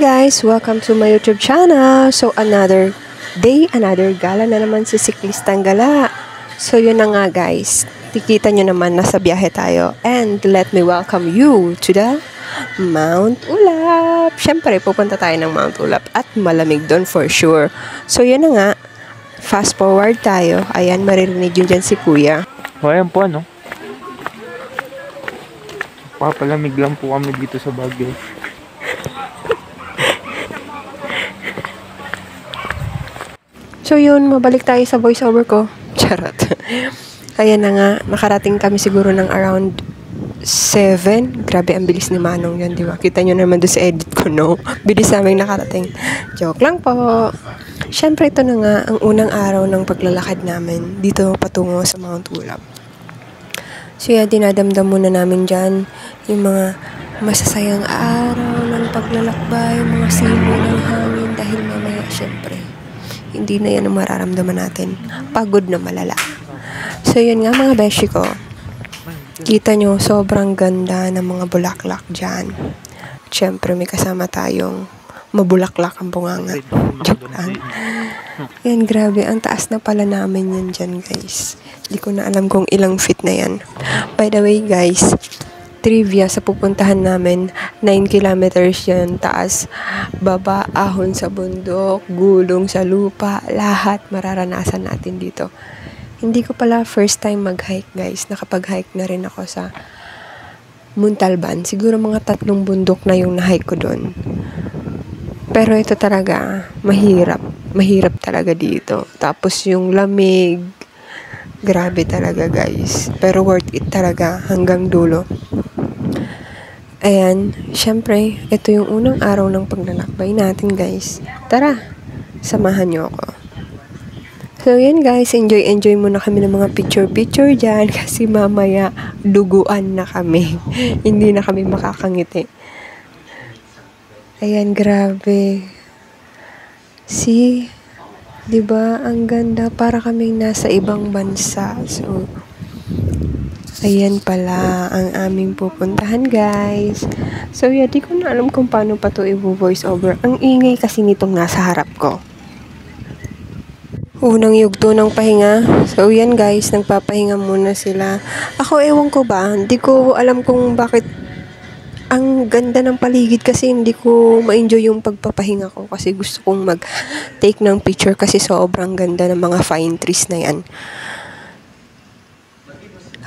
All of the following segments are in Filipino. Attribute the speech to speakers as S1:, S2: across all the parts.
S1: guys! Welcome to my YouTube channel. So another day, another gala na naman si Siklistang Gala. So yun na nga guys, tikita nyo naman nasa biyahe tayo. And let me welcome you to the Mount Ulap. Siyempre, pupunta tayo ng Mount Ulap at malamig doon for sure. So yun na nga, fast forward tayo. Ayan, maririnig yun dyan si Kuya.
S2: O ayan po ano. Papalamig lang po kami dito sa Baguio.
S1: So yun, mabalik tayo sa voiceover ko. Charot. Ayan na nga, nakarating kami siguro ng around 7. Grabe, ang bilis ni Manong yan, di ba? Kita nyo naman doon sa edit ko, no? Bilis namin nakarating. Joke lang po. Siyempre, ito na nga ang unang araw ng paglalakad namin dito patungo sa Mount Ulap. So yan, dinadamdam muna namin dyan yung mga masasayang araw ng paglalakbay, mga simoy ng hangin dahil mamaya, siyempre, hindi na yan ang mararamdaman natin. Pagod na malala. So yun nga mga beshi ko, kita nyo, sobrang ganda ng mga bulaklak dyan. Siyempre, may kasama tayong mabulaklak ang bunganga. Joke lang. Yan, grabe. Ang taas na pala namin yan dyan, guys. Hindi ko na alam kung ilang feet na yan. By the way, guys, trivia sa pupuntahan namin, 9 kilometers yan. Taas, baba, ahon sa bundok, gulong sa lupa, lahat mararanasan natin dito. Hindi ko pala first time mag-hike, guys. Nakapag-hike na rin ako sa Muntalban. Siguro mga 3 bundok na yung na-hike ko doon. Pero ito talaga, mahirap. Mahirap talaga dito. Tapos yung lamig, grabe talaga guys. Pero worth it talaga hanggang dulo. Ayan, syempre, ito yung unang araw ng paglalakbay natin guys. Tara, samahan nyo ako. So yan guys, enjoy muna kami ng mga picture dyan kasi mamaya duguan na kami. Hindi na kami makakangiti. Ayan, grabe. See? 'Di ba? Ang ganda, para kaming nasa ibang bansa. So ayan pala ang aming pupuntahan, guys. So yeah, di ko na alam kung paano pa to i-voice over. Ang ingay kasi nitong nasa harap ko. Unang yugto ng pahinga. So yan guys, nagpapahinga muna sila. Ako ewan ko ba, hindi ko alam kung bakit ang ganda ng paligid kasi hindi ko ma-enjoy yung pagpapahinga ko kasi gusto kong mag-take ng picture kasi sobrang ganda ng mga fine trees na yan.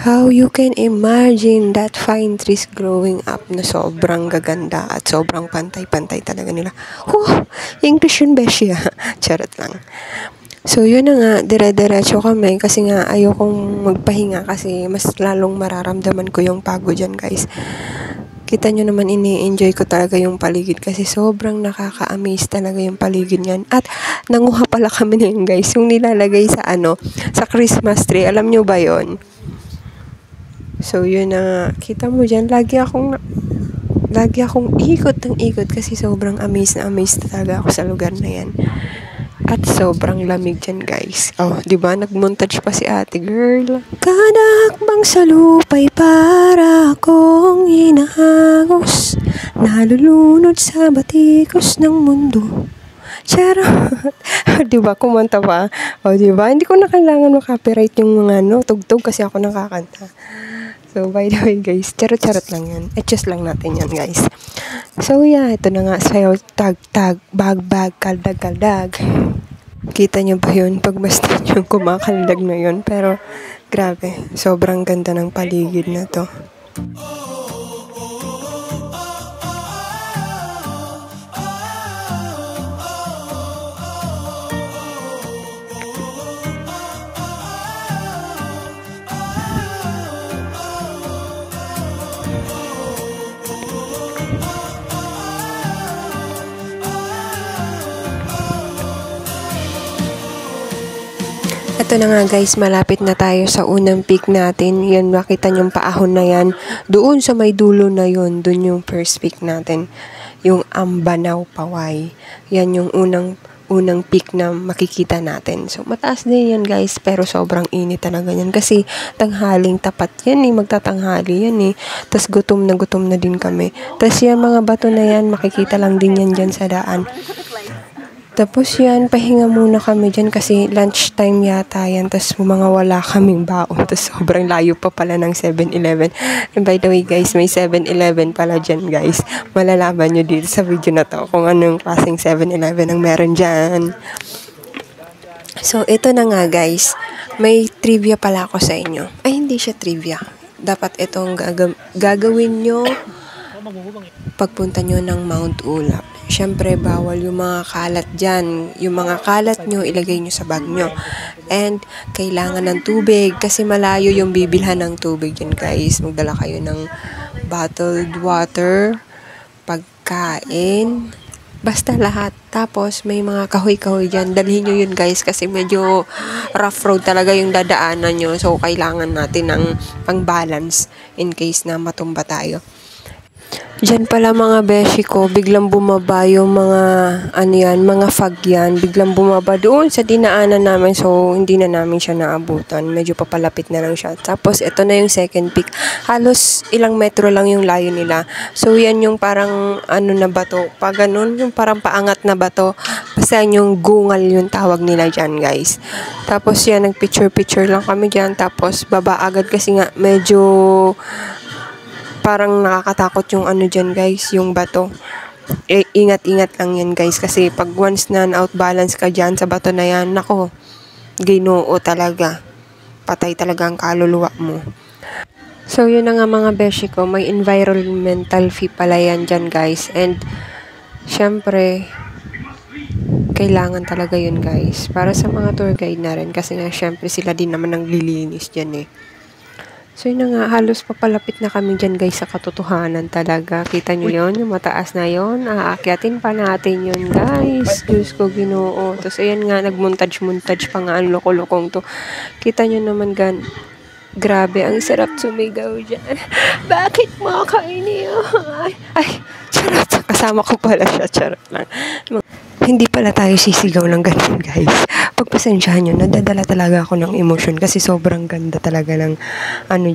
S1: How you can imagine that fine trees growing up na sobrang gaganda at sobrang pantay-pantay talaga nila. English yun, beshi. Charot lang. So yun na nga, dire-diretso kami kasi nga ayokong magpahinga kasi mas lalong mararamdaman ko yung pagod dyan guys. Kita nyo naman, ini-enjoy ko talaga yung paligid kasi sobrang nakaka-amaze talaga yung paligid niyan. At nanguha pala kami na yun guys, yung nilalagay sa sa Christmas tree. Alam nyo ba yon? So yun na, kita mo dyan, lagi akong ikot ng ikot kasi sobrang amaze talaga ako sa lugar na yan. At sobrang lamig dyan guys. Oh, diba? Nag-montage pa si ate girl. Kada hakbang sa lupa'y para akong hinahagos, nalulunod sa batikos ng mundo. Charot. Diba? Kumanta pa. O diba? Hindi ko na kailangan makapiright yung mga tugtog kasi ako nakakanta. So, by the way guys, charot-charot lang yan. Adjust lang natin yan guys. So, yeah, ito na nga sayo, tag, bag, kaldag. Kita nyo ba yun? Pag basta yung kumakaldag na yun. Pero, grabe, sobrang ganda ng paligid na to. Ito na nga guys, malapit na tayo sa unang peak natin. Yan, makita nyo yung paahon na yan. Doon sa may dulo na yun, doon yung first peak natin. Yung Ambanaw Paway. Yan yung unang unang peak na makikita natin. So, mataas din yan guys, pero sobrang init talaga yan. Kasi tanghaling tapat yan magtatanghali yan Tapos gutom na din kami. Tapos yan mga bato na yan, makikita lang din yan dyan sa daan. Tapos yan, pahinga muna kami dyan kasi lunchtime yata yan. Tapos mga wala kaming baon. Tapos sobrang layo pa pala ng 7-Eleven. And by the way guys, may 7-Eleven pala dyan guys. Malalaman nyo dito sa video na to kung anong klaseng 7-Eleven ang meron dyan. So ito na nga guys, may trivia pala ako sa inyo. Ay hindi siya trivia. Dapat itong gagawin nyo pagpunta nyo ng Mount Ulap. Siyempre, bawal yung mga kalat dyan. Yung mga kalat nyo, ilagay nyo sa bag nyo. And, kailangan ng tubig kasi malayo yung bibilhan ng tubig dyan, guys. Magdala kayo ng bottled water, pagkain, basta lahat. Tapos, may mga kahoy-kahoy dyan. Dalhin nyo yun, guys, kasi medyo rough road talaga yung dadaanan nyo. So, kailangan natin ng pang-balance in case na matumba tayo. Diyan pala mga beshi ko, biglang bumaba yung mga, mga fog yan. Biglang bumaba doon sa dinaanan namin. So, hindi na namin siya naabutan. Medyo papalapit na lang siya. Tapos, ito na yung second peak. Halos ilang metro lang yung layo nila. So, yan yung parang, na bato. Pag ganun, yung parang paangat na bato. Basta yung gungal yung tawag nila dyan, guys. Tapos, yan, nag-picture-picture lang kami dyan. Tapos, baba agad kasi nga, medyo parang nakakatakot yung dyan guys, yung bato. Ingat-ingat lang yan guys kasi pag once na outbalance ka dyan sa bato na yan, nako, ginoo talaga. Patay talaga ang kaluluwa mo. So yun na nga mga beshi ko, may environmental fee pala yan dyan guys. And syempre, kailangan talaga yun guys. Para sa mga tour guide na rin kasi nga syempre sila din naman ang lilinis dyan So yun na nga, halos papalapit na kami dyan guys sa katotohanan talaga. Kita nyo yun, yung mataas na yun. Aakyatin pa natin yun guys. Diyos ko ginoo. Tapos ayan nga, nagmuntage pa nga ang loko-lokong to. Kita nyo naman grabe, ang sarap sumigaw dyan. Bakit mo ako iniyo? Ay, charot. Kasama ko pala siya, charot lang. Hindi pala tayo sisigaw ng ganun guys. Pagpasensyahan nyo, nadadala talaga ako ng emosyon kasi sobrang ganda talaga ng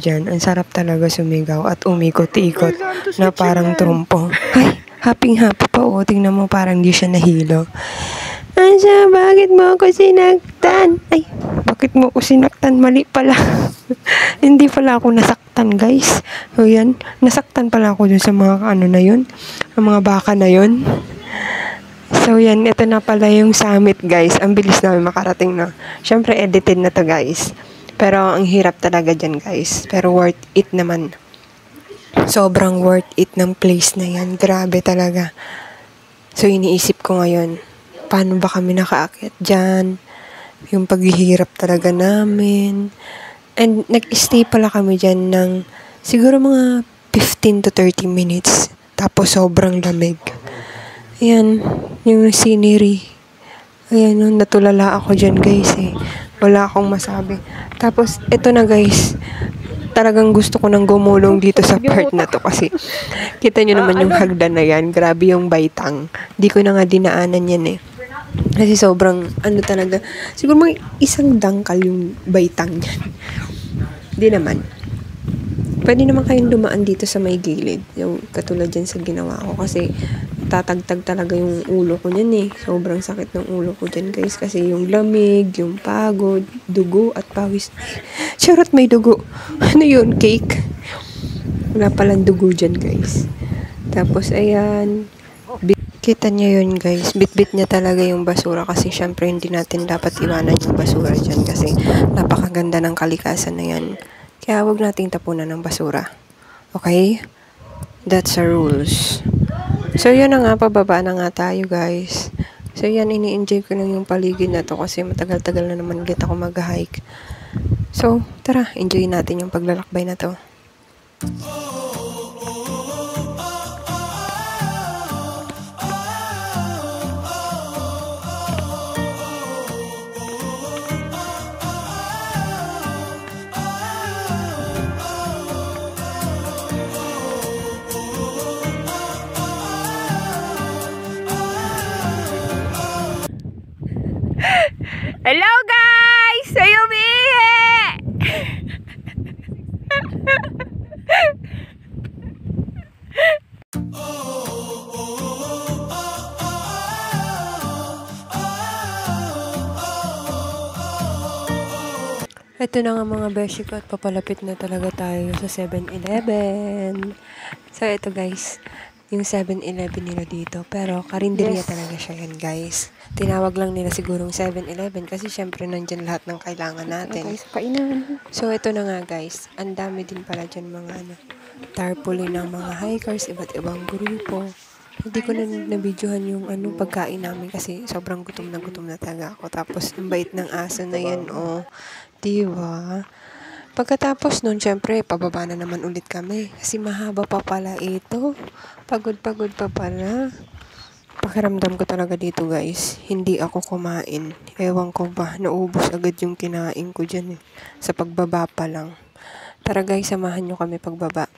S1: dyan. Ang sarap talaga sumigaw at umikot-ikot na parang trumpo. Ay, happy-happy pa tingnan mo parang di siya nahilo. Asa, bakit mo ako sinaktan? Ay, bakit mo ako sinaktan? Mali pala. Hindi pala ako nasaktan guys. O yan, nasaktan pala ako dun sa mga na yun. Ang mga baka na yun. So yan, ito na pala yung summit guys. Ang bilis namin makarating na. Syempre edited na to guys. Pero ang hirap talaga dyan guys. Pero worth it naman. Sobrang worth it ng place na yan. Grabe talaga. So iniisip ko ngayon, paano ba kami nakaakyat dyan? Yung paghihirap talaga namin. And nag-stay pala kami dyan ng siguro mga 15 to 30 minutes. Tapos sobrang lamig. Ayan, yung scenery. Ayan, natulala ako dyan guys Wala akong masabi. Tapos, ito na guys. Talagang gusto ko nang gumulong dito sa part na to kasi kita nyo naman yung hagdan na yan. Grabe yung baitang. Di ko na nga dinaanan yan Kasi sobrang, talaga. Siguro mga isang dangkal yung baitang yan. Di naman. Pwede naman kayong dumaan dito sa may gilid. Yung katulad dyan sa ginawa ko. Kasi tatagtag talaga yung ulo ko niyan Sobrang sakit ng ulo ko dyan guys. Kasi yung lamig, yung pagod, dugo at pawis. Charot, may dugo. Ano yun? Cake? Wala palang dugo dyan guys. Tapos ayan. Kita niya yun guys. Bit-bit niya talaga yung basura. Kasi syempre hindi natin dapat iwanan yung basura dyan. Kasi napakaganda ng kalikasan na yan. Kaya huwag nating tapunan ng basura. Okay? That's our rules. So, yun na nga. Pababa na nga tayo, guys. So, yan. Ini-enjoy ko lang yung paligid na to kasi matagal-tagal na naman ulit ako mag-hike. So, tara. Enjoy natin yung paglalakbay na to. Hello guys! Sayo umiihi! Ito na nga mga beshi ko at papalapit na talaga tayo sa 7-Eleven. So ito guys, yung 7-Eleven nila dito. Pero karinderya talaga siya yan guys. Tinawag lang nila sigurong 7-Eleven kasi syempre nandyan lahat ng kailangan natin. So ito na nga guys, ang dami din pala dyan mga tarpaulin ng mga hikers, iba't ibang grupo. Hindi ko na nabidyohan yung pagkain namin kasi sobrang gutom na talaga ako. Tapos ang bait ng aso na yan, oh. Diba? Pagkatapos nun, syempre, pababa na naman ulit kami. Kasi mahaba pa pala ito. Pagod pa pala. Pakiramdam ko talaga dito guys. Hindi ako kumain. Ewan ko ba, naubos agad yung kinain ko dyan sa pagbaba pa lang. Tara guys, samahan nyo kami pagbaba.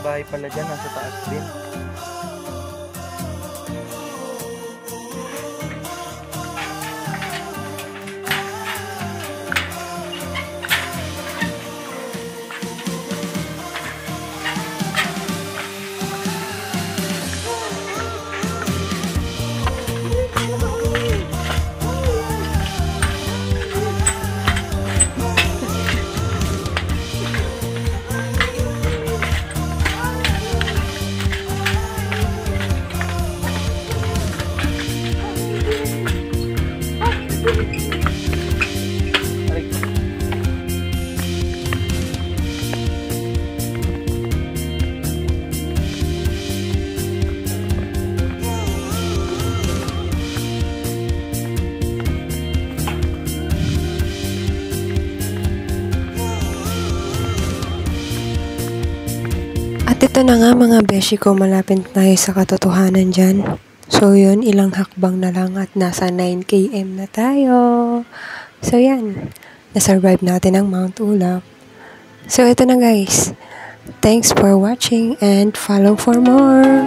S2: Bahay pala dyan, nasa taas din. At ito na nga mga beshi ko, malapit tayo sa katotohanan dyan. So yun, ilang hakbang na lang at nasa 9 km na tayo. So yan, nasurvive natin ang Mount Ulap. So ito na guys, thanks for watching and follow for more.